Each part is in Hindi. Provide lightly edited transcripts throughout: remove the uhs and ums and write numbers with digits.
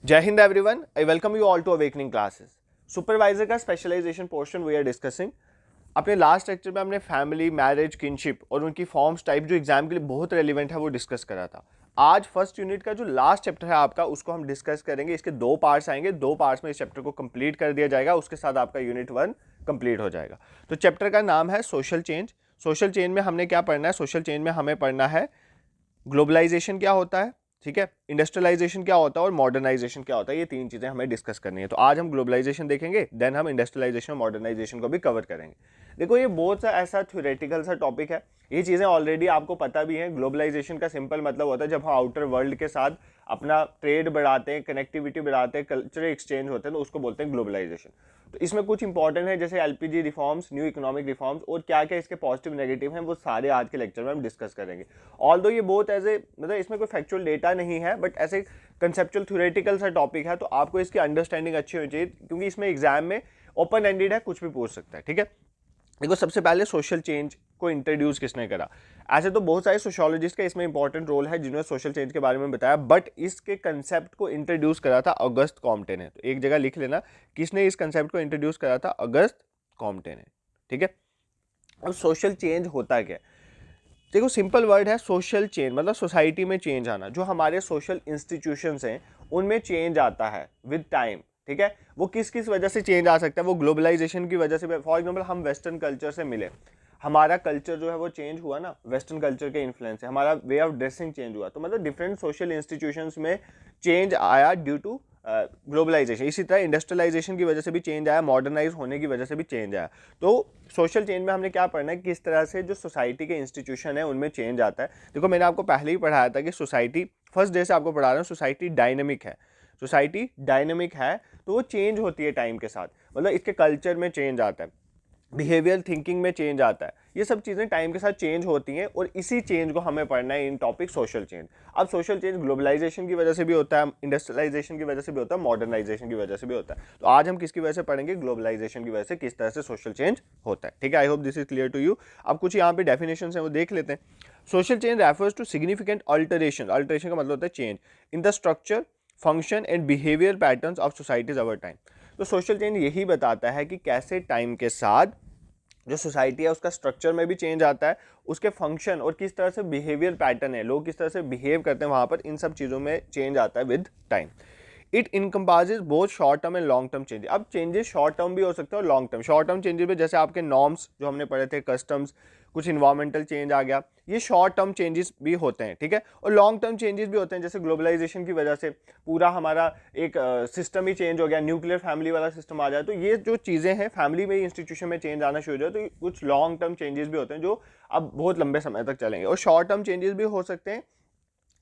जय हिंद everyone, I welcome you all to awakening classes. Supervisor का specialisation portion we are discussing. अपने लास्ट लेक्चर में हमने फैमिली, मैरिज, किनशिप और उनकी फॉर्म्स टाइप जो एग्जाम के लिए बहुत रेलिवेंट है वो डिस्कस करा था। आज फर्स्ट यूनिट का जो लास्ट चैप्टर है आपका उसको हम डिस्कस करेंगे। इसके दो पार्ट्स आएंगे, दो पार्ट्स में इस चैप्टर को कंप्लीट कर दिया जाएगा, उसके साथ आपका यूनिट 1 कंप्लीट हो जाएगा। तो चैप्टर का नाम है सोशल चेंज। सोशल चेंज में हमने क्या पढ़ना है? सोशल चेंज में हमें पढ़ना है ग्लोबलाइजेशन क्या होता है, ठीक है, इंडस्ट्रियलाइजेशन क्या होता है और मॉडर्नाइजेशन क्या होता है। ये तीन चीजें हमें डिस्कस करनी है। तो आज हम ग्लोबलाइजेशन देखेंगे, देन हम इंडस्ट्रियलाइजेशन और मॉडर्नाइजेशन को भी कवर करेंगे। देखो ये बहुत सा ऐसा थ्योरेटिकल सा टॉपिक है, ये चीजें ऑलरेडी आपको पता भी हैं। ग्लोबलाइजेशन का सिंपल मतलब होता है जब हम आउटर वर्ल्ड के साथ अपना ट्रेड बढ़ाते हैं, कनेक्टिविटी बढ़ाते हैं, कल्चरल एक्सचेंज होते हैं, तो उसको बोलते हैं ग्लोबलाइजेशन। तो इसमें कुछ इंपॉर्टेंट है जैसे LPG reforms, new economic reforms और क्या क्या इसके पॉजिटिव नेगेटिव हैं, वो सारे आज के लेक्चर में हम डिस्कस करेंगे। ऑल्दो ये बहुत ऐसे मतलब इसमें कोई फैक्चुअल डेटा नहीं है, बट ऐसे कंसेप्चुअल थ्योरेटिकल सा टॉपिक है, तो आपको इसकी अंडरस्टैंडिंग अच्छी होनी चाहिए क्योंकि इसमें एग्जाम में ओपन एंडेड है, कुछ भी पूछ सकता है, ठीक है। देखो सबसे पहले सोशल चेंज को इंट्रोड्यूस किसने करा? ऐसे तो बहुत सारे सोशियोलॉजिस्ट का इसमें इंपॉर्टेंट रोल है जिन्होंने सोशल चेंज के बारे में बताया, बट इसके कंसेप्ट को इंट्रोड्यूस करा था ऑगस्ट कॉम्पटे ने। तो एक जगह लिख लेना, किसने इस कंसेप्ट को इंट्रोड्यूस करा था? ऑगस्ट कॉम्पटे ने, ठीक है। अब सोशल चेंज होता क्या है? देखो सिंपल वर्ड है सोशल चेंज, मतलब सोसाइटी में चेंज आना। जो हमारे सोशल इंस्टीट्यूशंस हैं उनमें चेंज आता है विद टाइम, ठीक है। वो किस किस वजह से चेंज आ सकता है? वो ग्लोबलाइजेशन की वजह से। फॉर एग्जांपल हम वेस्टर्न कल्चर से मिले, हमारा कल्चर जो है वो चेंज हुआ ना, वेस्टर्न कल्चर के इन्फ्लुएंस से हमारा वे ऑफ ड्रेसिंग चेंज हुआ। तो मतलब डिफरेंट सोशल इंस्टीट्यूशंस में चेंज आया ड्यू टू ग्लोबलाइजेशन। इसी तरह इंडस्ट्रियलाइजेशन की वजह से भी चेंज आया, मॉडर्नाइज होने की वजह से भी चेंज आया। तो सोशल चेंज में हमने क्या पढ़ना है, किस तरह से जो सोसाइटी के इंस्टीट्यूशन है उनमें चेंज आता है। देखो मैंने आपको पहले ही पढ़ाया था कि सोसाइटी, फर्स्ट डे से आपको पढ़ा रहा हूँ, सोसाइटी डायनेमिक है। सोसाइटी डायनेमिक है तो वो चेंज होती है टाइम के साथ, मतलब इसके कल्चर में चेंज आता है, बिहेवियर थिंकिंग में चेंज आता है। ये सब चीज़ें टाइम के साथ चेंज होती हैं और इसी चेंज को हमें पढ़ना है इन टॉपिक सोशल चेंज। अब सोशल चेंज ग्लोबलाइजेशन की वजह से भी होता है, इंडस्ट्रियलाइजेशन की वजह से भी होता है, मॉडर्नाइजेशन की वजह से भी होता है। तो आज हम किसकी वजह से पढ़ेंगे? ग्लोबलाइजेशन की वजह से किस तरह से सोशल चेंज होता है, ठीक है। I hope this is clear to you. अब कुछ यहाँ पे डेफिनेशन है वो देख लेते हैं। Social change refers to significant alteration, alteration का मतलब होता है change in the structure, function and behaviour patterns of societies over time. तो सोशल चेंज यही बताता है कि कैसे टाइम के साथ जो सोसाइटी है उसका स्ट्रक्चर में भी चेंज आता है, उसके फंक्शन और किस तरह से बिहेवियर पैटर्न है, लोग किस तरह से बिहेव करते हैं वहाँ पर, इन सब चीज़ों में चेंज आता है with time. It encompasses both short term and long term changes. अब चेंजेस शॉर्ट टर्म भी हो सकते हैं और long term. Short term changes में जैसे आपके नॉर्म्स जो हमने पढ़े थे, कस्टम्स, कुछ इन्वायरमेंटल चेंज आ गया, ये शॉर्ट टर्म चेंजेस भी होते हैं, ठीक है। और लॉन्ग टर्म चेंजेस भी होते हैं, जैसे ग्लोबलाइजेशन की वजह से पूरा हमारा एक सिस्टम ही चेंज हो गया, न्यूक्लियर फैमिली वाला सिस्टम आ जाए, तो ये जो चीज़ें हैं फैमिली में, इंस्टीट्यूशन में चेंज आना शुरू हो जाए, तो कुछ लॉन्ग टर्म चेंजेस भी होते हैं जो अब बहुत लंबे समय तक चलेंगे। और शॉर्ट टर्म चेंजेस भी हो सकते हैं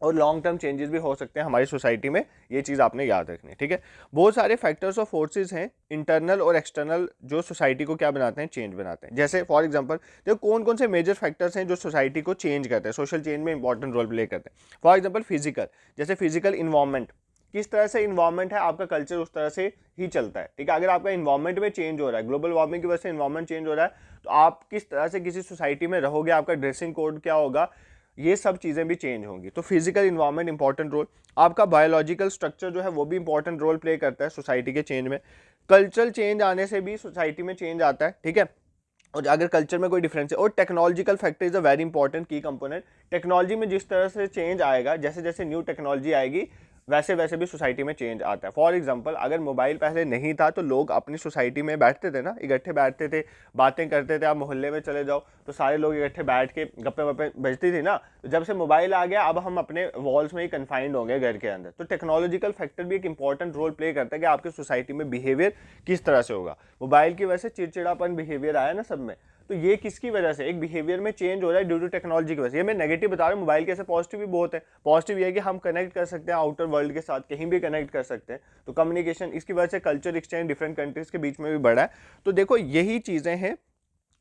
और लॉन्ग टर्म चेंजेस भी हो सकते हैं हमारी सोसाइटी में, ये चीज़ आपने याद रखनी है, ठीक है। बहुत सारे फैक्टर्स और फोर्सेस हैं इंटरनल और एक्सटर्नल जो सोसाइटी को क्या बनाते हैं? चेंज बनाते हैं। जैसे फॉर एग्जांपल देखो कौन कौन से मेजर फैक्टर्स हैं जो सोसाइटी को चेंज करते हैं, सोशल चेंज में इंपॉर्टेंट रोल प्ले करते हैं। फॉर एग्जाम्पल फिजिकल, जैसे फिजिकल इन्वायरमेंट, किस तरह से इन्वायरमेंट है आपका कल्चर उस तरह से ही चलता है, ठीक है। अगर आपका इन्वायरमेंट में चेंज हो रहा है, ग्लोबल वार्मिंग की वजह से इन्वायरमेंट चेंज हो रहा है, तो आप किस तरह से किसी सोसाइटी में रहोगे, आपका ड्रेसिंग कोड क्या होगा, ये सब चीज़ें भी चेंज होंगी। तो फिजिकल इन्वायरमेंट इंपॉर्टेंट रोल। आपका बायोलॉजिकल स्ट्रक्चर जो है वो भी इंपॉर्टेंट रोल प्ले करता है सोसाइटी के चेंज में। कल्चरल चेंज आने से भी सोसाइटी में चेंज आता है, ठीक है। और अगर कल्चर में कोई डिफरेंस है, और technological factor is a very important की कंपोनेंट। टेक्नोलॉजी में जिस तरह से चेंज आएगा, जैसे जैसे न्यू टेक्नोलॉजी आएगी वैसे वैसे भी सोसाइटी में चेंज आता है। फॉर एग्जांपल अगर मोबाइल पहले नहीं था तो लोग अपनी सोसाइटी में बैठते थे ना, इकट्ठे बैठते थे, बातें करते थे। आप मोहल्ले में चले जाओ तो सारे लोग इकट्ठे बैठ के गप्पे वप्पे बजती थी ना। तो जब से मोबाइल आ गया अब हम अपने वॉल्स में ही कन्फाइंड हो गए घर के अंदर। तो टेक्नोलॉजिकल फैक्टर भी एक इंपॉर्टेंट रोल प्ले करता है कि आपकी सोसाइटी में बिहेवियर किस तरह से होगा। मोबाइल की वजह से चिड़चिड़ापन बिहेवियर आया ना सब में, तो ये किसकी वजह से? एक बिहेवियर में चेंज हो रहा है ड्यू टू टेक्नोलॉजी की वजह से। ये मैं नेगेटिव बता रहा हूँ, मोबाइल के ऐसे पॉजिटिव भी बहुत है। पॉजिटिव ये है कि हम कनेक्ट कर सकते हैं आउटर वर्ल्ड के साथ, कहीं भी कनेक्ट कर सकते हैं, तो कम्युनिकेशन, इसकी वजह से कल्चर एक्सचेंज डिफरेंट कंट्रीज के बीच में भी बढ़ा है। तो देखो यही चीज़ें हैं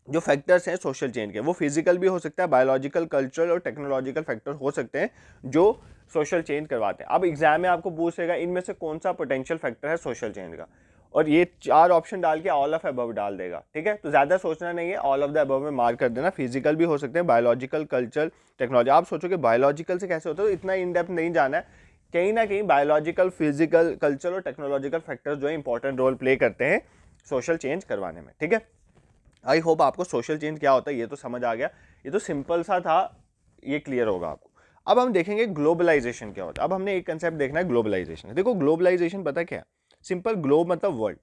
जो फैक्टर्स हैं सोशल चेंज के। वो फिजिकल भी हो सकता है, बायोलॉजिकल, कल्चरल और टेक्नोलॉजिकल फैक्टर हो सकते हैं जो सोशल चेंज करवाते हैं। अब एग्जाम में आपको पूछेगा इनमें से कौन सा पोटेंशियल फैक्टर है सोशल चेंज का, और ये 4 ऑप्शन डाल के ऑल ऑफ अबव डाल देगा, ठीक है। तो ज़्यादा सोचना नहीं है, ऑल ऑफ द अबव में मार्क कर देना। फिजिकल भी हो सकते हैं, बायोलॉजिकल, कल्चरल, टेक्नोलॉजी। आप सोचो कि बायोलॉजिकल से कैसे होता है, तो इतना इन डेप्थ नहीं जाना है। कहीं ना कहीं बायोलॉजिकल, फिजिकल, कल्चर और टेक्नोलॉजिकल फैक्टर्स जो है इंपॉर्टेंट रोल प्ले करते हैं सोशल चेंज करवाने में, ठीक है। आई होप आपको सोशल चेंज क्या होता है ये तो समझ आ गया, ये तो सिंपल सा था, ये क्लियर होगा आपको। अब हम देखेंगे ग्लोबलाइजेशन क्या होता है। अब हमने एक कंसेप्ट देखना है ग्लोबलाइजेशन। देखो ग्लोबलाइजेशन पता क्या है, सिंपल, ग्लोब मतलब वर्ल्ड,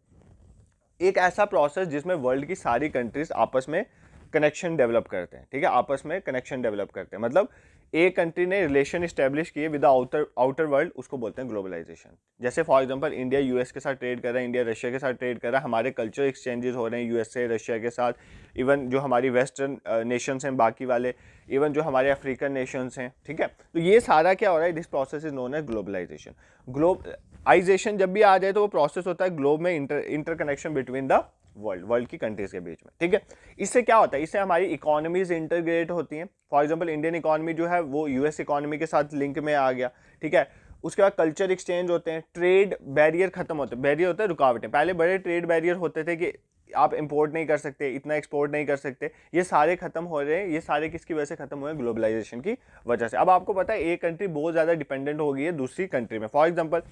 एक ऐसा प्रोसेस जिसमें वर्ल्ड की सारी कंट्रीज आपस में कनेक्शन डेवलप करते हैं, ठीक है, आपस में कनेक्शन डेवलप करते हैं, मतलब एक कंट्री ने रिलेशन इस्टेब्लिश किए विद आउटर वर्ल्ड, उसको बोलते हैं ग्लोबलाइजेशन। जैसे फॉर एग्जांपल इंडिया यूएस के साथ ट्रेड कर रहा है, इंडिया रशिया के साथ ट्रेड कर रहा है, हमारे कल्चर एक्सचेंजेस हो रहे हैं यूएस से रशिया के साथ, इवन जो हमारी वेस्टर्न नेशंस हैं बाकी वाले, इवन जो हमारे अफ्रीकन नेशंस हैं, ठीक है। तो ये सारा क्या हो रहा है, this process is known as globalisation. Globalisation जब भी आ जाए तो वो प्रोसेस होता है ग्लोब में इंटरकनेक्शन बिटवीन द वर्ल्ड की कंट्रीज के बीच में, ठीक है। इससे क्या होता है, इससे हमारी इकोनॉमीज इंटरग्रेट होती हैं। फॉर एग्जांपल इंडियन इकोनॉमी जो है वो यूएस इकोनॉमी के साथ लिंक में आ गया, ठीक है। उसके बाद कल्चर एक्सचेंज होते हैं, ट्रेड बैरियर खत्म होते हैं, बैरियर होते हैं रुकावटें, पहले बड़े ट्रेड बैरियर होते थे कि आप इंपोर्ट नहीं कर सकते, इतना एक्सपोर्ट नहीं कर सकते, ये सारे खत्म हो रहे हैं। ये सारे किसकी वजह से खत्म हुए हैं, ग्लोबलाइजेशन की वजह से। अब आपको पता है एक कंट्री बहुत ज़्यादा डिपेंडेंट हो गई है दूसरी कंट्री में। फॉर एग्जाम्पल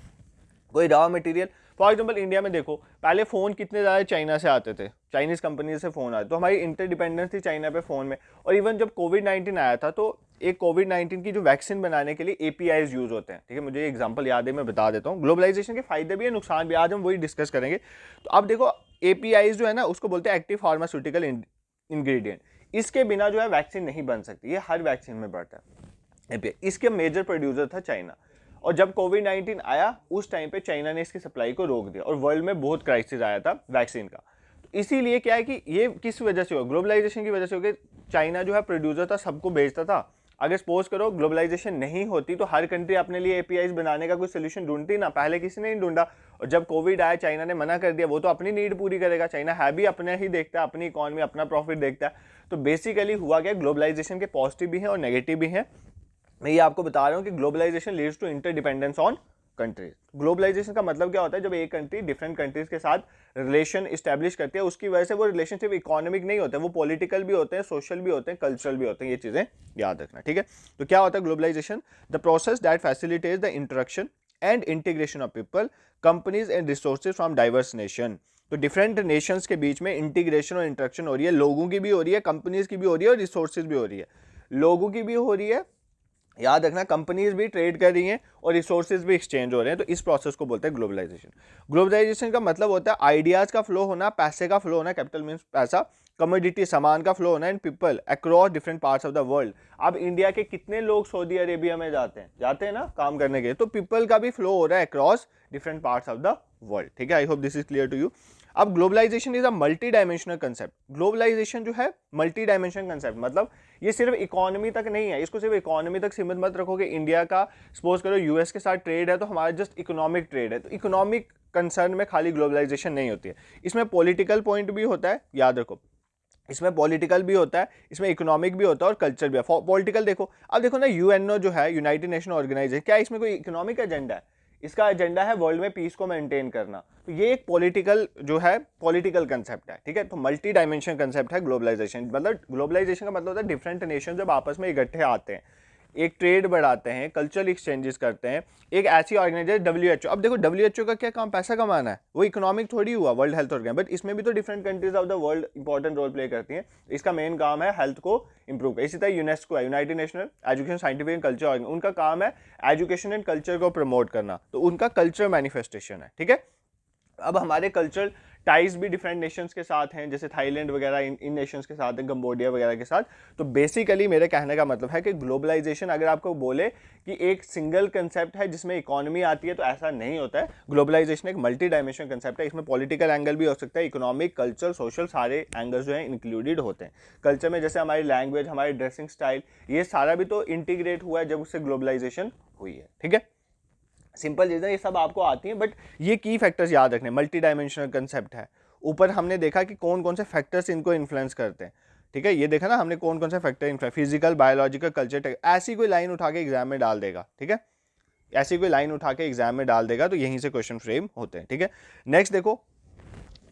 कोई raw material, for example India में देखो पहले फ़ोन कितने ज़्यादा चाइना से आते थे, चाइनीज़ कंपनी से फ़ोन आते, तो हमारी इंटरडिपेंडेंस थी चाइना पे फ़ोन में। और इवन जब कोविड-19 आया था तो एक कोविड-19 की जो वैक्सीन बनाने के लिए एपीआईज यूज़ होते हैं, ठीक है। मुझे एग्जांपल याद है, मैं बता देता हूँ। ग्लोबलाइजेशन के फायदे भी है, नुकसान भी, आज हम वही डिस्कस करेंगे। तो अब देखो एपीआईज जो है ना उसको बोलते हैं एक्टिव फार्मास्यूटिकल इंग्रेडिएंट। इसके बिना जो है वैक्सीन नहीं बन सकती, ये हर वैक्सीन में बढ़ता है एपीआई। इसके मेजर प्रोड्यूसर था चाइना, और जब कोविड-19 आया उस टाइम पे चाइना ने इसकी सप्लाई को रोक दिया और वर्ल्ड में बहुत क्राइसिस आया था वैक्सीन का। तो इसीलिए क्या है कि ये किस वजह से हुआ, ग्लोबलाइजेशन की वजह से हो गया। चाइना जो है प्रोड्यूसर था, सबको बेचता था। अगर सपोज करो ग्लोबलाइजेशन नहीं होती तो हर कंट्री अपने लिए एपीआईज बनाने का कोई सोल्यूशन ढूंढती ना, पहले किसी ने नहीं ढूंढा। और जब कोविड आया चाइना ने मना कर दिया, वो तो अपनी नीड पूरी करेगा, चाइना है भी अपने ही देखता है, अपनी इकॉनमी अपना प्रॉफिट देखता है। तो बेसिकली हुआ क्या, ग्लोबलाइजेशन के पॉजिटिव भी हैं और नेगेटिव भी हैं। मैं ये आपको बता रहा हूँ कि globalisation leads to interdependence on countries. Globalisation का मतलब क्या होता है, जब एक कंट्री डिफरेंट कंट्रीज के साथ रिलेशन इस्टेब्लिश करती है, उसकी वजह से वो रिलेशन सिर्फ इकोनॉमिक नहीं होते, वो पॉलिटिकल भी होते हैं, सोशल भी होते हैं, कल्चरल भी होते हैं। ये चीज़ें याद रखना, ठीक है। तो क्या होता है globalisation, the process that facilitates the interaction and integration of people, companies and resources from diverse nation. तो डिफरेंट नेशंस के बीच में इंटीग्रेशन और इंटरेक्शन हो रही है, लोगों की भी हो रही है, कंपनीज की भी हो रही है और रिसोर्सेज भी हो रही है। लोगों की भी हो रही है, याद रखना, कंपनीज भी ट्रेड कर रही हैं और रिसोर्सेज भी एक्सचेंज हो रहे हैं। तो इस प्रोसेस को बोलते हैं ग्लोबलाइजेशन। ग्लोबलाइजेशन का मतलब होता है आइडियाज़ का फ्लो होना, पैसे का फ्लो होना, कैपिटल मीन्स पैसा, कमोडिटी सामान का फ्लो होना, and people across different parts of the world. अब इंडिया के कितने लोग सऊदी अरेबिया में जाते हैं ना काम करने के, तो पीपल का भी फ्लो हो रहा है across different parts of the world, ठीक है। I hope this is clear to you. अब globalisation is a multi dimensional concept. Globalisation जो है मल्टी डायमेंशनल कंसेप्ट, मतलब ये सिर्फ इकोनॉमी तक नहीं है, इसको सिर्फ इकोनॉमी तक सीमित मत रखोगे। इंडिया का सपोज करो यूएस के साथ ट्रेड है तो हमारा जस्ट इकोनॉमिक ट्रेड है, तो इकोनॉमिक कंसर्न में खाली ग्लोबलाइजेशन नहीं होती है, इसमें पॉलिटिकल पॉइंट भी होता है, याद रखो। इसमें पॉलिटिकल भी होता है, इसमें इकोनॉमिक भी होता है और कल्चर भी है। पॉलिटिकल देखो, अब देखो ना यूएनओ जो है, यूनाइटेड नेशन ऑर्गेनाइजेशन, क्या इसमें कोई इकोनॉमिक एजेंडा है? इसका एजेंडा है वर्ल्ड में पीस को मेंटेन करना। तो ये एक पॉलिटिकल जो है, पॉलिटिकल कंसेप्ट है, ठीक है। तो मल्टी डायमेंशन कंसेप्ट है ग्लोबलाइजेशन। मतलब ग्लोबलाइजेशन का मतलब होता है डिफरेंट नेशन जब आपस में इकट्ठे आते हैं, एक ट्रेड बढ़ाते हैं, कल्चरल एक्सचेंजेस करते हैं, एक ऐसी ऑर्गेनाइजेशन डब्ल्यूएचओ। अब देखो डब्ल्यूएचओ का क्या काम, पैसा कमाना है, वो इकोनॉमिक थोड़ी हुआ, वर्ल्ड हेल्थ ऑर्गेनाइजेशन, बट इसमें भी तो different countries of the world important role play करती हैं। इसका मेन काम है हेल्थ को इंप्रूव करना। इसी तरह यूनेस्को है, united national education scientific and culture organisation, उनका काम है एजुकेशन एंड कल्चर को प्रमोट करना, तो उनका कल्चर मैनिफेस्टेशन है, ठीक है। अब हमारे कल्चरल टाइज भी डिफरेंट नेशंस के साथ हैं, जैसे थाईलैंड वगैरह इन नेशंस के साथ हैं, कंबोडिया वगैरह के साथ। तो बेसिकली मेरे कहने का मतलब है कि ग्लोबलाइजेशन अगर आपको बोले कि एक सिंगल कंसेप्ट है जिसमें इकोनॉमी आती है, तो ऐसा नहीं होता है। ग्लोबलाइजेशन एक मल्टी डायमेंशनल कंसेप्ट है, इसमें पॉलिटिकल एंगल भी हो सकता है, इकोनॉमिक, कल्चर, सोशल, सारे एंगल्स जो हैं इंक्लूडेड होते हैं। कल्चर में जैसे हमारी लैंग्वेज, हमारी ड्रेसिंग स्टाइल, ये सारा भी तो इंटीग्रेट हुआ है जब उससे ग्लोबलाइजेशन हुई है, ठीक है। सिंपल चीज़ें ये सब आपको आती हैं, बट ये की फैक्टर्स याद रखने, मल्टी डायमेंशनल कंसेप्ट है। ऊपर हमने देखा कि कौन कौन से फैक्टर्स इनको इन्फ्लुएंस करते हैं, ठीक है। ये देखा ना हमने कौन कौन से factor influence, physical, biological, culture, ऐसी कोई लाइन उठा के एग्जाम में डाल देगा, ठीक है। ऐसी कोई लाइन उठा के एग्जाम में डाल देगा, तो यहीं से क्वेश्चन फ्रेम होते हैं, ठीक है। नेक्स्ट देखो,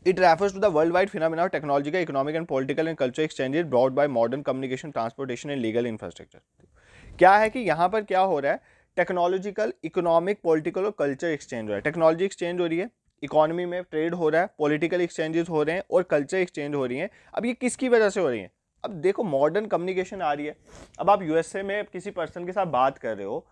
it refers to the world wide phenomena of technological, economic and political and culture exchanges brought by modern communication, transportation and legal infrastructure. क्या है कि यहाँ पर क्या हो रहा है टेक्नोलॉजिकल, इकोनॉमिक, पॉलिटिकल और कल्चर एक्सचेंज हो रहा है। टेक्नोलॉजी एक्सचेंज हो रही है, इकोनॉमी में ट्रेड हो रहा है, पॉलिटिकल एक्सचेंजेस हो रहे हैं और कल्चर एक्सचेंज हो रही हैं। अब ये किसकी वजह से हो रही हैं? अब देखो मॉडर्न कम्युनिकेशन आ रही है। अब आप यूएसए में किसी पर्सन के साथ बात कर रहे हो,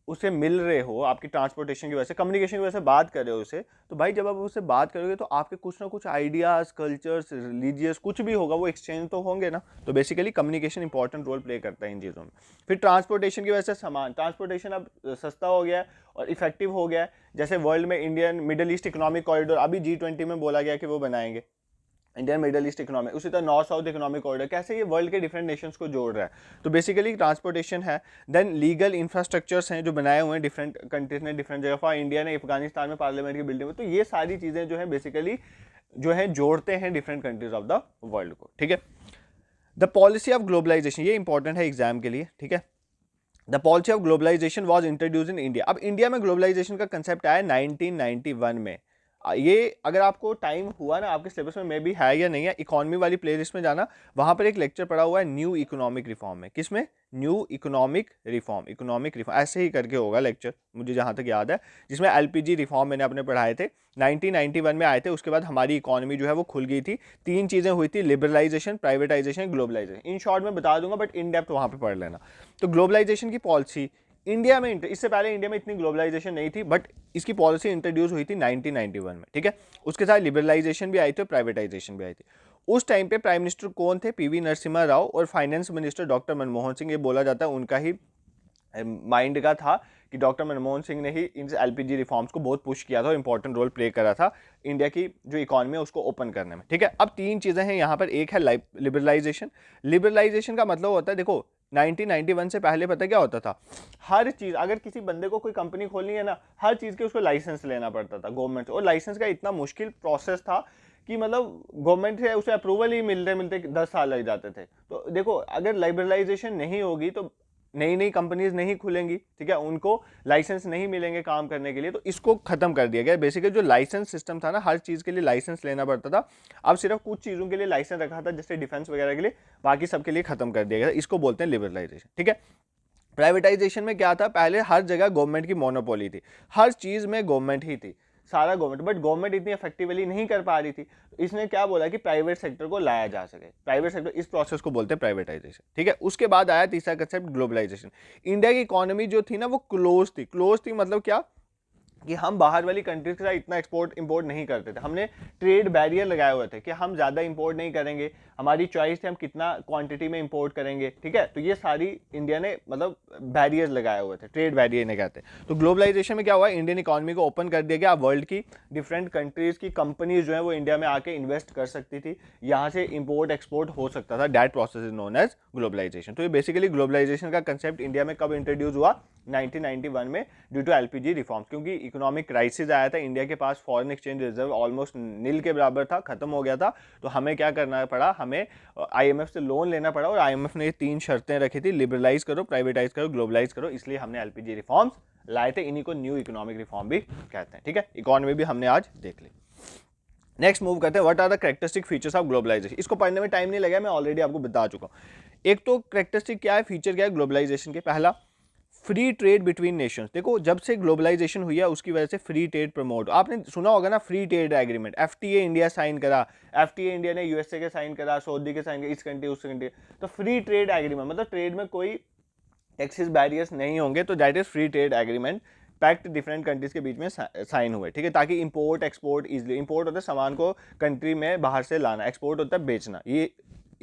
उसे मिल रहे हो, आपकी ट्रांसपोर्टेशन की वजह से, कम्युनिकेशन की वजह से बात कर रहे हो उसे, तो भाई जब आप उससे बात करोगे तो आपके कुछ ना कुछ आइडियाज़, कल्चर्स, रिलीजियस कुछ भी होगा वो एक्सचेंज तो होंगे ना। तो basically communication important role play करता है इन चीज़ों में। फिर ट्रांसपोर्टेशन की वजह से सामान, ट्रांसपोर्टेशन अब सस्ता हो गया है और इफेक्टिव हो गया है। जैसे वर्ल्ड में Indian middle east economic corridor अभी G20 में बोला गया कि वो बनाएंगे, इंडियन मिडल ईस्ट इकोनॉमिक, उसी तरह नॉर्थ साउथ इकोनॉमिक कॉरिडोर, कैसे ये वर्ल्ड के डिफरेंट नेशंस को जोड़ रहा है। तो बेसिकली ट्रांसपोर्टेशन है। देन लीगल इंफ्रास्ट्रक्चर्स हैं जो बनाए हुए हैं डिफरेंट कंट्रीज ने, डिफरेंट जगह पर, इंडिया ने अफगानिस्तान में पार्लियामेंट की बिल्डिंग में। तो ये सारी चीज़ें जो है बेसिकली जो है जोड़ते हैं different countries of the world को, ठीक है। द पॉलिसी ऑफ ग्लोबलाइजेशन, ये इंपॉर्टेंट है एग्जाम के लिए, ठीक है। The policy of globalisation was introduce in India. अब इंडिया में ग्लोबलाइजेशन का कंसेप्ट आया 1991 में। ये अगर आपको टाइम हुआ ना, आपके सिलेबस में मे भी है या नहीं है, इकोनॉमी वाली प्लेलिस्ट में जाना, वहाँ पर एक लेक्चर पड़ा हुआ है न्यू इकोनॉमिक रिफॉर्म में। किसमें? New economic reform, economic reform ऐसे ही करके होगा लेक्चर, मुझे जहाँ तक याद है, जिसमें LPG रिफॉर्म मैंने अपने पढ़ाए थे, 1991 में आए थे। उसके बाद हमारी इकोनॉमी जो है वो खुल गई थी। 3 चीज़ें हुई थी, liberalisation, privatisation, globalisation. In short में बता दूंगा बट इन डेप्थ वहाँ पर पढ़ लेना। तो ग्लोबलाइजेशन की पॉलिसी इंडिया में, इससे पहले इंडिया में इतनी ग्लोबलाइजेशन नहीं थी, बट इसकी पॉलिसी इंट्रोड्यूस हुई थी 1991 में, ठीक है। उसके साथ लिबरलाइजेशन भी आई थी और प्राइवेटाइजेशन भी आई थी। उस टाइम पे प्राइम मिनिस्टर कौन थे? PV नरसिम्हा राव, और finance minister doctor Manmohan Singh. ये बोला जाता है उनका ही माइंड का था कि डॉक्टर मनमोहन सिंह ने ही इन LPG रिफॉर्म्स को बहुत पुश किया था और इंपॉर्टेंट रोल प्ले करा था इंडिया की जो इकोनॉमी है उसको ओपन करने में, ठीक है। अब 3 चीज़ें हैं यहाँ पर। एक है लिबरलाइजेशन। लिबरलाइजेशन का मतलब होता है, देखो 1991 से पहले पता क्या होता था, हर चीज़, अगर किसी बंदे को कोई कंपनी खोलनी है ना, हर चीज़ के उसको लाइसेंस लेना पड़ता था गवर्नमेंट से, और लाइसेंस का इतना मुश्किल प्रोसेस था कि मतलब गवर्नमेंट से उसे अप्रूवल ही मिलते मिलते 10 साल लग जाते थे। तो देखो अगर लिबरलाइजेशन नहीं होगी तो नई नई कंपनीज नहीं खुलेंगी, ठीक है, उनको लाइसेंस नहीं मिलेंगे काम करने के लिए। तो इसको खत्म कर दिया गया। बेसिकली जो लाइसेंस सिस्टम था ना, हर चीज़ के लिए लाइसेंस लेना पड़ता था, अब सिर्फ कुछ चीज़ों के लिए लाइसेंस रखा था जैसे डिफेंस वगैरह के लिए, बाकी सबके लिए खत्म कर दिया गया। इसको बोलते हैं लिबरलाइजेशन, ठीक है। प्राइवेटाइजेशन में क्या था? पहले हर जगह गवर्नमेंट की मोनोपोली थी, हर चीज़ में गवर्नमेंट ही थी, सारा गवर्नमेंट, बट गवर्नमेंट इतनी इफेक्टिवली नहीं कर पा रही थी। तो इसने क्या बोला कि प्राइवेट सेक्टर को लाया जा सके, प्राइवेट सेक्टर, इस प्रोसेस को बोलते हैं प्राइवेटाइजेशन, ठीक है। उसके बाद आया तीसरा कंसेप्ट ग्लोबलाइजेशन। इंडिया की इकोनॉमी जो थी ना वो क्लोज थी। क्लोज थी मतलब क्या कि हम बाहर वाली कंट्रीज के साथ इतना एक्सपोर्ट इंपोर्ट नहीं करते थे। हमने ट्रेड बैरियर लगाए हुए थे कि हम ज़्यादा इंपोर्ट नहीं करेंगे, हमारी चॉइस थी हम कितना क्वांटिटी में इंपोर्ट करेंगे, ठीक है। तो ये सारी इंडिया ने मतलब बैरियर्स लगाए हुए थे, ट्रेड बैरियर इन्हें कहते हैं। तो ग्लोबलाइजेशन में क्या हुआ, इंडियन इकोनॉमी को ओपन कर दिया गया। वर्ल्ड की डिफरेंट कंट्रीज़ की कंपनीज जो है वो इंडिया में आके इन्वेस्ट कर सकती थी, यहाँ से इंपोर्ट एक्सपोर्ट हो सकता था। That process is known as globalisation. तो ये बेसिकली ग्लोबलाइजेशन का कंसेप्ट इंडिया में कब इंट्रोड्यूस हुआ? 1991 में, ड्यू टू LPG रिफॉर्म्स। क्योंकि इकोनॉमिक क्राइसिस आया था, इंडिया के पास foreign exchange reserve almost nil के बराबर था, खत्म हो गया था। तो हमें क्या करना पड़ा, हमें IMF से लोन लेना पड़ा, और IMF ने 3 शर्तें रखी थी, लिबरलाइज करो, प्राइवेटाइज करो, ग्लोबलाइज करो। इसलिए हमने LPG रिफॉर्म्स लाए थे। इन्हीं को न्यू इकोनॉमिक रिफॉर्म भी कहते हैं, ठीक है। इकोनॉमी भी हमने आज देख ली। नेक्स्ट मूव करते हैं, what are the characteristic features of globalisation. इसको पढ़ने में टाइम नहीं लगा, मैं ऑलरेडी आपको बता चुका हूँ। एक तो कैरेक्टरिस्टिक क्या है, फीचर क्या है ग्लोबलाइजेशन के? पहला, फ्री ट्रेड बिटवीन नेशंस। देखो जब से ग्लोबलाइजेशन हुई है उसकी वजह से फ्री ट्रेड प्रमोट, आपने सुना होगा ना, free trade agreement, FTA India sign करा, FTA इंडिया ने USA के साइन करा, सऊदी के साइन करा, इस कंट्री उस कंट्री। तो फ्री ट्रेड एग्रीमेंट मतलब ट्रेड में कोई टैक्सेस बैरियर्स नहीं होंगे, तो that is free trade agreement. Pact different countries के बीच में साइन हुए, ठीक है, ताकि इंपोर्ट एक्सपोर्ट इजीली, इंपोर्ट होता है सामान को कंट्री में बाहर से लाना, एक्सपोर्ट होता है बेचना, ये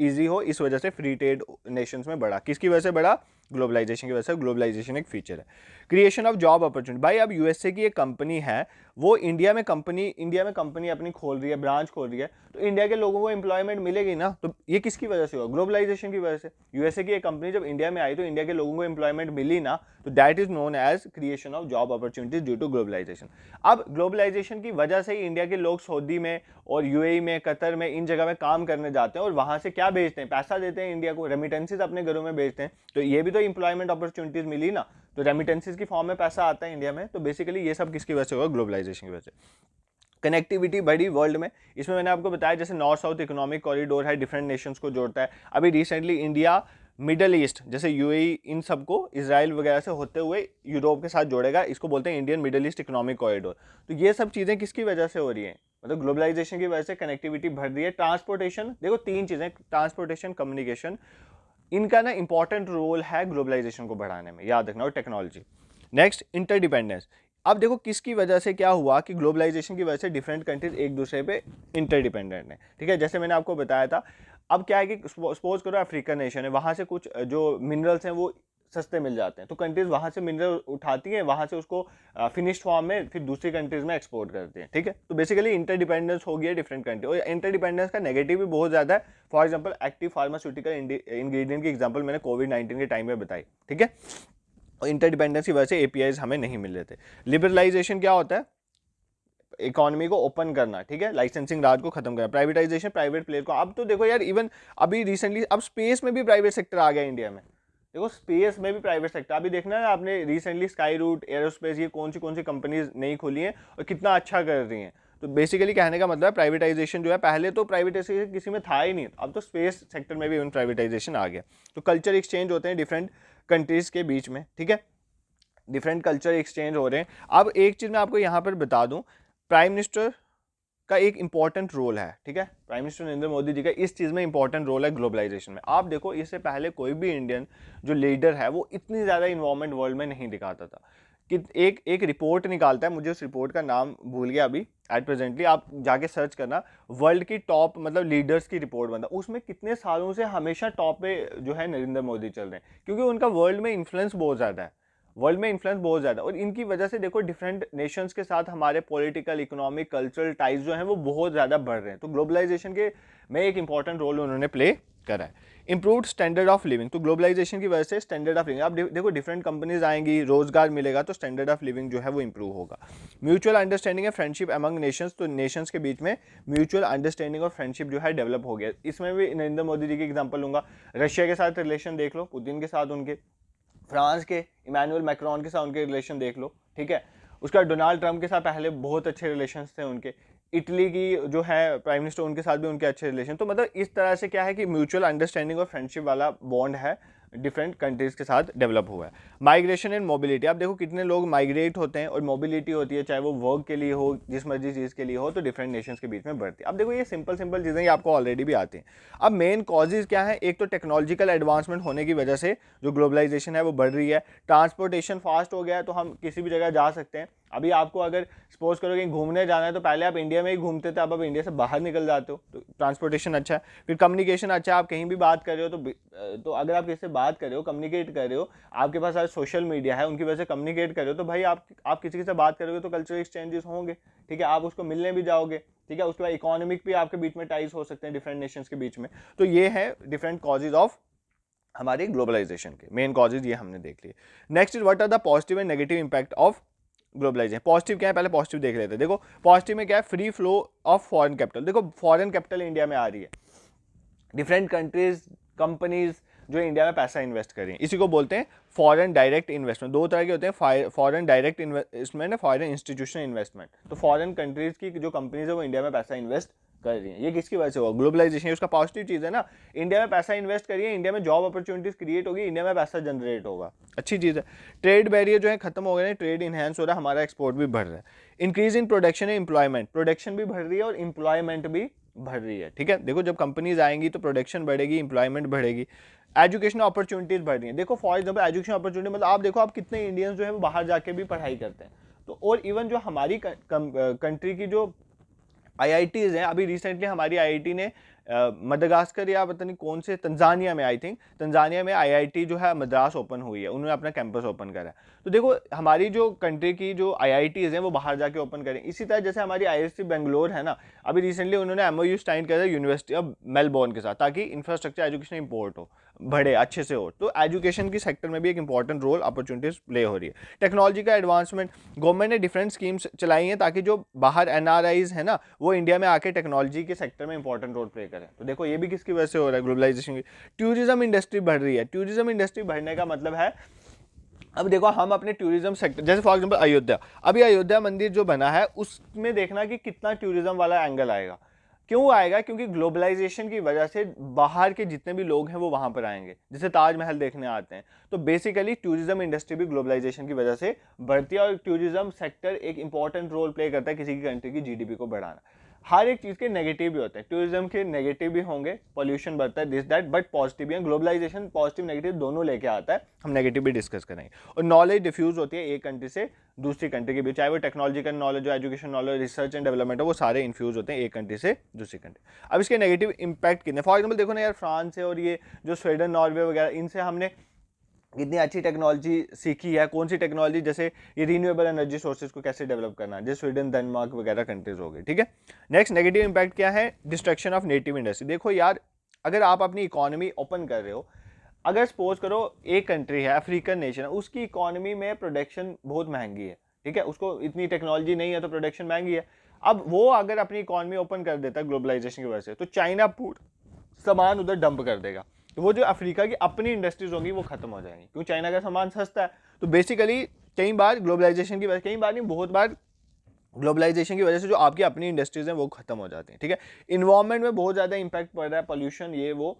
इजी हो, इस वजह से फ्री ट्रेड नेशंस में बढ़ा। किसकी वजह से बढ़ा? ग्लोबलाइजेशन की वजह से। ग्लोबलाइजेशन एक फीचर है। क्रिएशन ऑफ जॉब अपॉर्चुनिटी, भाई अब USA की एक कंपनी है, वो इंडिया में कंपनी अपनी खोल रही है, ब्रांच खोल रही है, तो इंडिया के लोगों को एम्प्लॉयमेंट मिलेगी ना। तो ये किसकी वजह से हुआ? ग्लोबलाइजेशन की वजह से। USA की एक कंपनी जब इंडिया में आई तो इंडिया के लोगों को एम्प्लॉयमेंट मिली ना, तो that is known as creation of job opportunities due to globalisation. अब ग्लोबलाइजेशन की वजह से ही इंडिया के लोग सऊदी में और UAE में, कतर में, इन जगह में काम करने जाते हैं और वहां से क्या भेजते हैं? पैसा देते हैं इंडिया को, रेमिटेंसेज अपने घरों में भेजते हैं। तो ये भी तो एम्प्लॉयमेंट अपॉर्चुनिटीज मिली ना, तो रेमिटेंसेज की फॉर्म में पैसा आता है इंडिया में। तो बेसिकली ये सब किसकी वजह से होगा? ग्लोबलाइजेशन की वजह से। कनेक्टिविटी बढ़ी वर्ल्ड में, इसमें मैंने आपको बताया जैसे नॉर्थ साउथ इकोनॉमिक कॉरिडोर है, डिफरेंट नेशंस को जोड़ता है। अभी रिसेंटली इंडिया मिडल ईस्ट जैसे यूएई, इन सबको इजराइल वगैरह से होते हुए यूरोप के साथ जोड़ेगा, इसको बोलते हैं Indian middle east economic corridor. तो ये सब चीज़ें किसकी वजह से हो रही हैं, मतलब ग्लोबलाइजेशन की वजह से कनेक्टिविटी बढ़ रही है। ट्रांसपोर्टेशन, देखो तीन चीज़ें, ट्रांसपोर्टेशन, कम्युनिकेशन, इनका ना इंपॉर्टेंट रोल है ग्लोबलाइजेशन को बढ़ाने में, याद रखना, और टेक्नोलॉजी। Next, interdependence. अब देखो किसकी वजह से क्या हुआ कि ग्लोबलाइजेशन की वजह से डिफरेंट कंट्रीज एक दूसरे पे इंटरडिपेंडेंट है, ठीक है। जैसे मैंने आपको बताया था, अब क्या है कि सपोज करो अफ्रीकन नेशन है, वहाँ से कुछ जो मिनरल्स हैं वो सस्ते मिल जाते हैं, तो कंट्रीज वहाँ से मिनरल उठाती हैं, वहाँ से उसको फिनिश्ड फॉर्म में फिर दूसरी कंट्रीज में एक्सपोर्ट करती हैं, ठीक है। तो बेसिकली इंटरडिपेंडेंस हो गया डिफरेंट कंट्री, और इंटरडिपेंडेंस का नेगेटिव भी बहुत ज़्यादा है। For example active pharmaceutical ingredient की एग्जाम्पल मैंने कोविड-19 के टाइम में बताई, ठीक है। और इंटरडिपेंडेंस की वजह से एपीआईज हमें नहीं मिल रहे थे। लिबरलाइजेशन क्या होता है, इकोनॉमी को ओपन करना, ठीक है, लाइसेंसिंग राज को खत्म करना। प्राइवेटाइजेशन, प्राइवेट प्लेयर को, अब तो देखो यार, इवन अभी रिसेंटली अब स्पेस में भी प्राइवेट सेक्टर आ गया इंडिया में। देखो स्पेस में भी प्राइवेट सेक्टर, अभी देखना है आपने रिसेंटली स्काई रूट, एरोस्पेस, ये कौन सी कंपनीज नई खुली हैं और कितना अच्छा कर रही हैं। तो बेसिकली कहने का मतलब प्राइवेटाइजेशन जो है, पहले तो प्राइवेटाइजेशन किसी में था ही नहीं, अब तो स्पेस सेक्टर में भी इवन प्राइवेटाइजेशन आ गया। तो कल्चर एक्सचेंज होते हैं डिफरेंट कंट्रीज के बीच में, ठीक है, डिफरेंट कल्चर एक्सचेंज हो रहे हैं। अब एक चीज़ मैं आपको यहाँ पर बता दूँ, प्राइम मिनिस्टर का एक इंपॉर्टेंट रोल है, ठीक है, प्राइम मिनिस्टर नरेंद्र मोदी जी का इस चीज़ में इंपॉर्टेंट रोल है ग्लोबलाइजेशन में। आप देखो इससे पहले कोई भी इंडियन जो लीडर है वो इतनी ज़्यादा इन्वॉल्वमेंट वर्ल्ड में नहीं दिखाता था। कि एक रिपोर्ट निकालता है, मुझे उस रिपोर्ट का नाम भूल गया अभी एट प्रेजेंटली, आप जाके सर्च करना, वर्ल्ड की टॉप मतलब लीडर्स की रिपोर्ट बनता है, उसमें कितने सालों से हमेशा टॉप पे जो है नरेंद्र मोदी चल रहे हैं, क्योंकि उनका वर्ल्ड में इन्फ्लुएंस बहुत ज़्यादा है, वर्ल्ड में इन्फ्लुएंस बहुत ज़्यादा, और इनकी वजह से देखो डिफरेंट नेशंस के साथ हमारे पॉलिटिकल, इकोनॉमिक, कल्चरल टाइज जो हैं वो बहुत ज़्यादा बढ़ रहे हैं। तो ग्लोबलाइजेशन के में एक इंपॉर्टेंट रोल उन्होंने प्ले करा है। इंप्रूव्ड स्टैंडर्ड ऑफ लिविंग, तो ग्लोबलाइजेशन की वजह से स्टैंडर्ड ऑफ लिविंग, आप देखो डिफरेंट कंपनीज आएंगी, रोजगार मिलेगा, तो स्टैंडर्ड ऑफ लिविंग जो है वो इंप्रूव होगा। Mutual understanding and friendship among Nations, तो नेशंस के बीच में म्यूचुअल अंडरस्टैंडिंग और फ्रेंडशिप जो है डेवलप हो गया। इसमें भी नरेंद्र मोदी जी की एग्जाम्पल लूंगा, रशिया के साथ रिलेशन देख लो, पुतिन के साथ उनके, फ्रांस के इमैनुअल मैक्रोन के साथ उनके रिलेशन देख लो, ठीक है। उसका डोनाल्ड ट्रंप के साथ पहले बहुत अच्छे रिलेशंस थे उनके, इटली की जो है प्राइम मिनिस्टर, उनके साथ भी उनके अच्छे रिलेशन। तो मतलब इस तरह से क्या है कि म्यूचुअल अंडरस्टैंडिंग और फ्रेंडशिप वाला बॉन्ड है, डिफरेंट कंट्रीज के साथ डेवलप हुआ है। माइग्रेशन एंड मोबिलिटी, आप देखो कितने लोग माइग्रेट होते हैं, और मोबिलिटी होती है, चाहे वो वर्क के लिए हो, जिस मर्जी चीज़ के लिए हो, तो डिफरेंट नेशंस के बीच में बढ़ती है। अब देखो ये सिंपल सिंपल चीज़ें आपको ऑलरेडी भी आती हैं। अब मेन कॉजेज क्या है, एक तो टेक्नोलॉजिकल एडवांसमेंट होने की वजह से जो ग्लोबलाइजेशन है वो बढ़ रही है। ट्रांसपोर्टेशन फास्ट हो गया है, तो हम किसी भी जगह जा सकते हैं। अभी आपको अगर सपोज करो कि घूमने जाना है, तो पहले आप इंडिया में ही घूमते थे, अब आप इंडिया से बाहर निकल जाते हो, तो ट्रांसपोर्टेशन अच्छा है। फिर कम्युनिकेशन अच्छा है, आप कहीं भी बात कर रहे हो, तो अगर आप किसी से बात कर रहे हो, कम्युनिकेट कर रहे हो, आपके पास आज सोशल मीडिया है, उनकी वजह से कम्युनिकेट कर रहे हो, तो भाई आप किसी से बात करोगे तो कल्चरल एक्सचेंजेस होंगे, ठीक है, आप उसको मिलने भी जाओगे, ठीक है। उसके बाद इकोनॉमिक भी आपके बीच में टाइज हो सकते हैं डिफरेंट नेशंस के बीच में। तो ये है डिफरेंट कॉजेज ऑफ हमारी ग्लोबलाइजेशन के, मेन कॉजेज ये हमने देख लिए। Next is what are the positive and negative impact of globalisation. Positive क्या है, पहले पॉजिटिव देख लेते हैं। देखो पॉजिटिव में क्या है, free flow of foreign capital. देखो फॉरेन कैपिटल इंडिया में आ रही है, डिफरेंट कंट्रीज, कंपनीज जो इंडिया में पैसा इन्वेस्ट कर रही हैं, इसी को बोलते हैं फॉरेन डायरेक्ट इन्वेस्टमेंट। दो तरह के होते हैं, फॉरेन डायरेक्ट इन्वेस्टमेंट है, फॉरेन इंस्टीट्यूशनल इन्वेस्टमेंट। तो फॉरेन कंट्रीज की जो कंपनीज है वो इंडिया में पैसा इन्वेस्ट कर रही है। ये किसकी वजह से हुआ, ग्लोबलाइजेशन, उसका पॉजिटिव चीज़ है ना। इंडिया में पैसा इन्वेस्ट करिए, इंडिया में जॉब अपॉर्चुनिटीज क्रिएट होगी, इंडिया में पैसा जनरेट होगा, अच्छी चीज़ है। ट्रेड बैरियर जो है खत्म हो गए हैं, ट्रेड इनहेंस हो रहा है, हमारा एक्सपोर्ट भी बढ़ रहा है। Increase in production and employment, production भी बढ़ रही है और एम्प्लॉयमेंट भी बढ़ रही है, ठीक है। देखो जब कंपनीज आएंगी तो प्रोडक्शन बढ़ेगी, एम्प्लॉयमेंट बढ़ेगी, एजुकेशन अपॉर्चुनिटीज बढ़ रही है। देखो फॉर एग्जांपल एजुकेशन अपॉर्चुनिटी मतलब आप देखो आप कितने इंडियंस जो है वो बाहर जाके भी पढ़ाई करते हैं। तो और इवन जो हमारी कंट्री की जो आईआईटीज हैं, अभी रिसेंटली हमारी आईआईटी ने मडागास्कर या पता नहीं कौन से, तंजानिया में, आई थिंक तंजानिया में आईआईटी जो है मद्रास ओपन हुई है, उन्होंने अपना कैंपस ओपन करा है। तो देखो हमारी जो कंट्री की जो आईआईटीज हैं वो बाहर जाके ओपन करें। इसी तरह जैसे हमारी आईआईटी बेंगलोर है ना, अभी रिसेंटली उन्होंने एमओयू साइन करा यूनिवर्सिटी ऑफ मेलबोर्न के साथ, ताकि इंफ्रास्ट्रक्चर एजुकेशन इंपोर्ट हो, बढ़े, अच्छे से हो। तो एजुकेशन की सेक्टर में भी एक इंपॉर्टेंट रोल अपॉर्चुनिटीज प्ले हो रही है। टेक्नोलॉजी का एडवांसमेंट, गवर्नमेंट ने डिफरेंट स्कीम्स चलाई हैं ताकि जो बाहर एनआरआईज है ना वो इंडिया में आके टेक्नोलॉजी के सेक्टर में इंपॉर्टेंट रोल प्ले करें। तो देखो ये भी किसकी वजह से हो रहा है, ग्लोबलाइजेशन की। टूरिज्म इंडस्ट्री बढ़ रही है, टूरिज्म इंडस्ट्री बढ़ने का मतलब है, अब देखो हम अपने टूरिज्म सेक्टर, जैसे फॉर एग्जांपल अयोध्या, अभी अयोध्या मंदिर जो बना है उसमें देखना कि कितना टूरिज्म वाला एंगल आएगा, क्यों आएगा? क्योंकि ग्लोबलाइजेशन की वजह से बाहर के जितने भी लोग हैं वो वहाँ पर आएंगे, जैसे ताजमहल देखने आते हैं। तो बेसिकली टूरिज्म इंडस्ट्री भी ग्लोबलाइजेशन की वजह से बढ़ती है, और टूरिज्म सेक्टर एक इंपॉर्टेंट रोल प्ले करता है किसी की कंट्री की जीडीपी को बढ़ाना। हर एक चीज़ के नेगेटिव भी होते हैं, टूरिज्म के नेगेटिव भी होंगे, पॉल्यूशन बढ़ता है, दिस दैट, बट पॉजिटिव भी है। ग्लोबलाइजेशन पॉजिटिव नेगेटिव दोनों लेके आता है, हम नेगेटिव भी डिस्कस करेंगे। और नॉलेज डिफ्यूज होती है एक कंट्री से दूसरी कंट्री के बीच, चाहे वो टेक्नोलॉजिकल नॉलेज हो, education knowledge, research and development हो, वो सारे इन्फ्यूज होते हैं एक कंट्री से दूसरी कंट्री। अब इसके नेगेटिव इंपैक्ट कितने, फॉर एग्जाम्पल देखो ना यार, फ्रांस है और ये जो स्वीडन, नॉर्वे वगैरह, इनसे हमने इतनी अच्छी टेक्नोलॉजी सीखी है। कौन सी टेक्नोलॉजी? जैसे ये रीन्यूएबल एनर्जी सोर्सेज को कैसे डेवलप करना है, जैसे स्वीडन, डेनमार्क वगैरह कंट्रीज हो गई, ठीक है। नेक्स्ट नेगेटिव इंपैक्ट क्या है? Destruction of native industry. देखो यार, अगर आप अपनी इकोनॉमी ओपन कर रहे हो, अगर सपोज करो एक कंट्री है, अफ्रीकन नेशन है, उसकी इकोनॉमी में प्रोडक्शन बहुत महंगी है, ठीक है, उसको इतनी टेक्नोलॉजी नहीं है तो प्रोडक्शन महंगी है। अब वो अगर अपनी इकोनॉमी ओपन कर देता है ग्लोबलाइजेशन की वजह से, तो चाइना पूरा सामान उधर डंप कर देगा, तो वो जो अफ्रीका की अपनी इंडस्ट्रीज होंगी वो खत्म हो जाएंगी, क्योंकि चाइना का सामान सस्ता है। तो बेसिकली कई बार ग्लोबलाइजेशन की वजह, कई बार नहीं बहुत बार ग्लोबलाइजेशन की वजह से जो आपकी अपनी इंडस्ट्रीज हैं वो खत्म हो जाती हैं, ठीक है। इन्वायरमेंट में बहुत ज़्यादा इंपैक्ट पड़ रहा है, पोल्यूशन, ये वो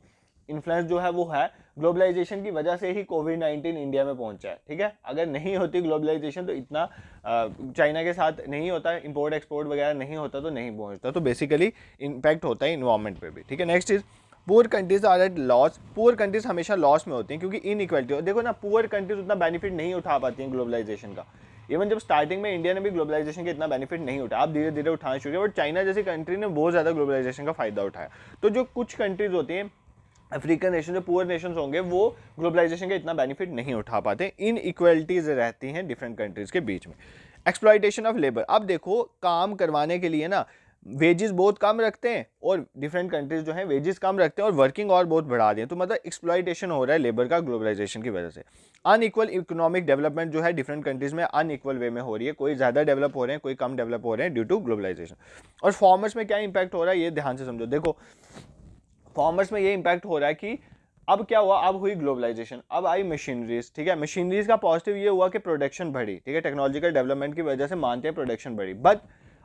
इन्फ्लुएंस जो है वो है ग्लोबलाइजेशन की वजह से ही कोविड-19 इंडिया में पहुंचा है, ठीक है। अगर नहीं होती ग्लोबलाइजेशन तो इतना चाइना के साथ नहीं होता, इंपोर्ट एक्सपोर्ट वगैरह नहीं होता तो नहीं पहुंचता। तो बेसिकली इम्पैक्ट होता है इन्वायरमेंट पे भी, ठीक है। नेक्स्ट चीज़, poor countries are at loss. Poor countries हमेशा लॉस में होती हैं क्योंकि इनइक्वालिटी। देखो ना, पुअर कंट्रीज उतना बेनिफिट नहीं उठा पाती हैं ग्लोबलाइजेशन का। इवन जब स्टार्टिंग में इंडिया ने भी ग्लोबलाइजेशन का इतना बेनिफिट नहीं उठाया, अब धीरे धीरे उठाना शुरू किया, बट चाइना जैसी कंट्री ने बहुत ज़्यादा ग्लोबलाइजेशन का फायदा उठाया। तो जो कुछ कंट्रीज होती हैं अफ्रीकन नेशन, जो पुअर नेशंस होंगे, वो ग्लोबलाइजेशन का इतना बेनिफिट नहीं उठा पाते। इन इक्वलिटीज रहती हैं डिफरेंट कंट्रीज के बीच में। Exploitation of labour. अब देखो, काम करवाने के लिए ना वेजेस बहुत कम रखते हैं, और डिफरेंट कंट्रीज जो हैं वेजेस कम रखते हैं और वर्किंग और बहुत बढ़ा दिए। तो मतलब एक्सप्लॉइटेशन हो रहा है लेबर का ग्लोबलाइजेशन की वजह से। अनइक्वल इकोनॉमिक डेवलपमेंट जो है डिफरेंट कंट्रीज में अनइक्वल वे में हो रही है, कोई ज़्यादा डेवलप हो रहे हैं, कोई कम डेवलप हो रहे हैं ड्यू टू ग्लोबलाइजेशन। और फार्मर्स में क्या इंपैक्ट हो रहा है ये ध्यान से समझो। देखो, फार्मर्स में ये इंपैक्ट हो रहा है कि अब क्या हुआ, अब हुई ग्लोबलाइजेशन, अब आई मशीनरीज, ठीक है। मशीनरीज का पॉजिटिव ये हुआ कि प्रोडक्शन बढ़ी, ठीक है, टेक्नोलॉजिकल डेवलपमेंट की वजह से मानते हैं प्रोडक्शन बढ़ी। बट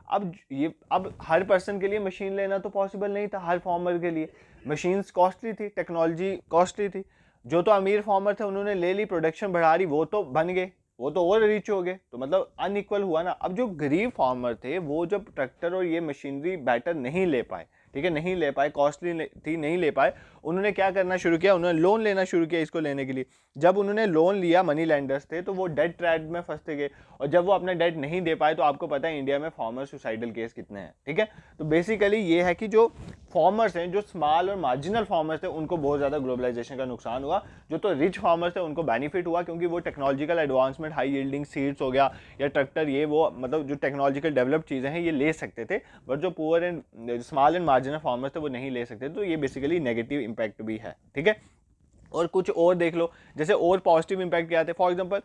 अब हर पर्सन के लिए मशीन लेना तो पॉसिबल नहीं था, हर फार्मर के लिए मशीन्स कॉस्टली थी, टेक्नोलॉजी कॉस्टली थी। जो तो अमीर फार्मर थे उन्होंने ले ली, प्रोडक्शन बढ़ा रही, वो तो बन गए, वो तो और रिच हो गए, तो मतलब अनइक्वल हुआ ना। अब जो गरीब फार्मर थे वो जब ट्रैक्टर और ये मशीनरी बेटर नहीं ले पाए, ठीक है, नहीं ले पाए, कॉस्टली थी, नहीं ले पाए, उन्होंने क्या करना शुरू किया, उन्होंने लोन लेना शुरू किया इसको लेने के लिए। जब उन्होंने लोन लिया, मनी लैंडर्स थे, तो वो डेट ट्रैप में फंसते गए, और जब वो अपना डेट नहीं दे पाए तो आपको पता है इंडिया में फार्मर सुसाइडल केस कितने हैं, ठीक है। तो बेसिकली ये है कि जो फार्मर्स हैं, जो स्मॉल और मार्जिनल फार्मर्स थे, उनको बहुत ज़्यादा ग्लोबलाइजेशन का नुकसान हुआ। जो तो रिच फार्मर्स थे उनको बेनिफिट हुआ, क्योंकि वो technological advancement, high yielding seeds हो गया या ट्रैक्टर, ये वो मतलब जो टेक्नोलॉजिकल डेवलप चीज़ें हैं ये ले सकते थे, बट जो poor and small and marginal farmers थे वो नहीं ले सकते। तो ये बेसिकली नेगेटिव इंपैक्ट भी है, ठीक है। और कुछ और देख लो, जैसे और पॉजिटिव इंपैक्ट क्या आते हैं, फॉर एग्जांपल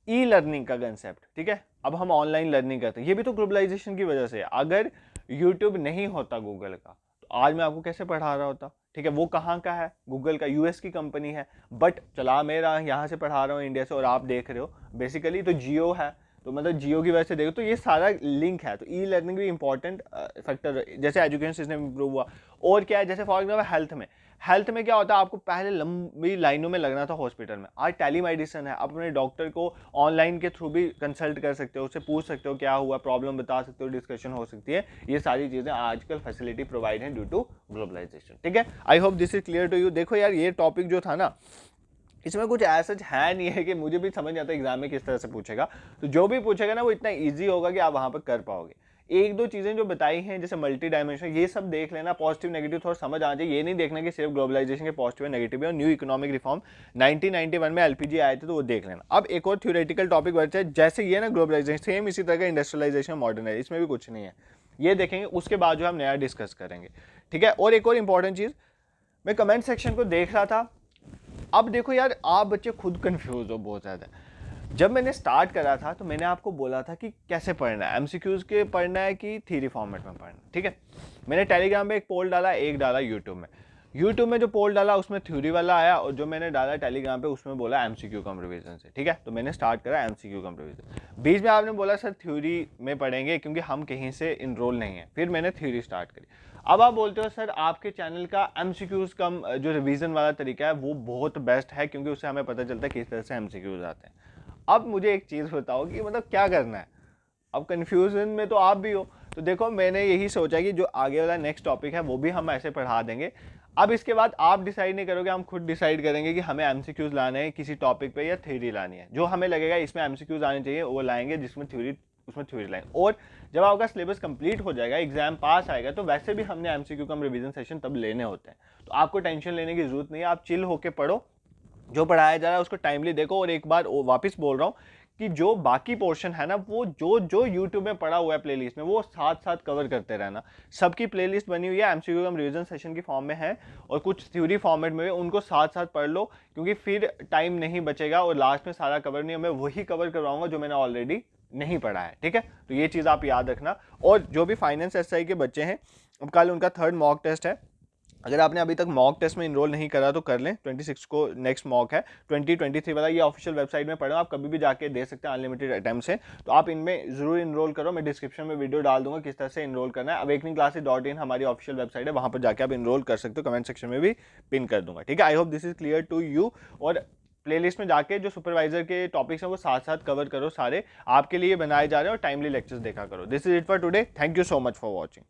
ई लर्निंग का कंसेप्ट, ठीक है। अब हम ऑनलाइन लर्निंग करते हैं, ये भी तो ग्लोबलाइजेशन की वजह से। अगर यूट्यूब नहीं होता गूगल का, तो आज मैं आपको कैसे पढ़ा रहा होता, ठीक है। वो कहाँ का है? गूगल का, यूएस की कंपनी है, बट चला मेरा यहाँ से पढ़ा रहा हूँ इंडिया से, और आप देख रहे हो बेसिकली तो जियो है, तो मतलब जियो की वजह से देखो, तो ये सारा लिंक है। तो ई लर्निंग भी इंपॉर्टेंट फैक्टर, जैसे एजुकेशन सिस्टम इंप्रूव हुआ। और क्या है, जैसे फॉर एग्जाम्पल हेल्थ में क्या होता है, आपको पहले लंबी लाइनों में लगना था हॉस्पिटल में, आज टेलीमेडिसिन है, आप अपने डॉक्टर को ऑनलाइन के थ्रू भी कंसल्ट कर सकते हो, उससे पूछ सकते हो क्या हुआ, प्रॉब्लम बता सकते हो, डिस्कशन हो सकती है। ये सारी चीज़ें आजकल फैसिलिटी प्रोवाइड हैं ड्यू टू ग्लोबलाइजेशन, ठीक है। I hope this is clear to you. देखो यार, ये टॉपिक जो था ना, इसमें कुछ ऐसा है नहीं है कि मुझे भी समझ नहीं आता एग्जाम में किस तरह से पूछेगा। तो जो भी पूछेगा ना वो इतना इजी होगा कि आप वहाँ पर कर पाओगे। एक दो चीज़ें जो बताई हैं जैसे मल्टी डायमेंशन, ये सब देख लेना, पॉजिटिव नेगेटिव थोड़ा समझ आ जाए। ये नहीं देखना कि सिर्फ ग्लोबलाइजेशन के पॉजिटिव है नेगेटिव है। और न्यू इकोनॉमिक रिफॉर्म 1991 में एलपीजी आए थे, तो वो देख लेना। अब एक और थ्योरेटिकल टॉपिक बढ़ते हैं, जैसे ये ना ग्लोबलाइजेशन, सेम इसी तरह का इंडस्ट्रियलाइजेशन मॉडर्न है, इसमें भी कुछ नहीं है, ये देखेंगे, उसके बाद जो हम नया डिस्कस करेंगे, ठीक है। और एक और इंपॉर्टेंट चीज़, मैं कमेंट सेक्शन को देख रहा था। अब देखो यार, आप बच्चे खुद कंफ्यूज हो बहुत ज़्यादा। जब मैंने स्टार्ट करा था तो मैंने आपको बोला था कि कैसे पढ़ना है, एमसीक्यूज के पढ़ना है कि थ्योरी फॉर्मेट में पढ़ना, ठीक है। मैंने टेलीग्राम पे एक पोल डाला, एक डाला यूट्यूब में। यूट्यूब में जो पोल डाला उसमें थ्योरी वाला आया, और जो मैंने डाला टेलीग्राम पे उसमें बोला एमसीक्यू कम रिवीजन से, ठीक है। तो मैंने स्टार्ट करा एमसीक्यू कम रिवीजन। बीच में आपने बोला सर थ्योरी में पढ़ेंगे क्योंकि हम कहीं से इनरोल नहीं है, फिर मैंने थ्योरी स्टार्ट करी। अब आप बोलते हो सर आपके चैनल का एमसीक्यूज कम जो रिवीजन वाला तरीका है वो बहुत बेस्ट है, क्योंकि उससे हमें पता चलता है किस तरह से एमसीक्यूज आते हैं। अब मुझे एक चीज़ बताओ कि मतलब क्या करना है, अब कन्फ्यूजन में तो आप भी हो। तो देखो मैंने यही सोचा कि जो आगे वाला नेक्स्ट टॉपिक है वो भी हम ऐसे पढ़ा देंगे। अब इसके बाद आप डिसाइड नहीं करोगे, हम खुद डिसाइड करेंगे कि हमें एमसीक्यूज लाने हैं किसी टॉपिक पे या थ्योरी लानी है। जो हमें लगेगा इसमें एमसीक्यूज आने चाहिए वो लाएंगे, जिसमें थ्योरी उसमें थ्योरी लाएंगे। और जब आपका सिलेबस कंप्लीट हो जाएगा, एग्जाम पास आएगा, तो वैसे भी हमने एमसीक्यू कम रिवीजन सेशन तब लेने होते हैं। तो आपको टेंशन लेने की जरूरत नहीं है, आप चिल होके पढ़ो, जो पढ़ाया जा रहा है उसको टाइमली देखो। और एक बार वापस बोल रहा हूँ कि जो बाकी पोर्शन है ना, वो जो जो यूट्यूब में पड़ा हुआ है प्लेलिस्ट में, वो साथ साथ कवर करते रहना। सबकी प्लेलिस्ट बनी हुई है, एमसीक्यू कम रिवीजन सेशन की फॉर्म में है और कुछ थ्योरी फॉर्मेट में, उनको साथ साथ पढ़ लो, क्योंकि फिर टाइम नहीं बचेगा और लास्ट में सारा कवर नहीं है। मैं वही कवर करवाऊंगा जो मैंने ऑलरेडी नहीं पढ़ा है, ठीक है। तो ये चीज़ आप याद रखना। और जो भी फाइनेंस एसआई के बच्चे हैं, अब कल उनका 3rd मॉक टेस्ट है। अगर आपने अभी तक मॉक टेस्ट में इनरोल नहीं करा तो कर लें, 26 को नेक्स्ट मॉक है। 2023 वाला ये ऑफिशियल वेबसाइट में पढ़ो, आप कभी भी जाके दे सकते हैं, अनलिमिटेड अटेम्प्ट्स हैं। तो आप इनमें जरूर इनरोल करो, मैं डिस्क्रिप्शन में वीडियो डाल दूंगा किस तरह से इनरोल करना है। awakeningclasses.in हमारी ऑफिशियल वेबसाइट है, वहाँ पर जाके आप इनरोल कर सकते हो, कमेंट सेक्शन में भी पिन कर दूंगा, ठीक है। I hope this is clear to you. और प्लेलिस्ट में जाके जो सुपरवाइजर के टॉपिक्स हैं वो साथ साथ कवर करो, सारे आपके लिए बनाए जा रहे हैं, और टाइमली लेक्चर्स देखा करो। This is it for today, thank you so much for watching.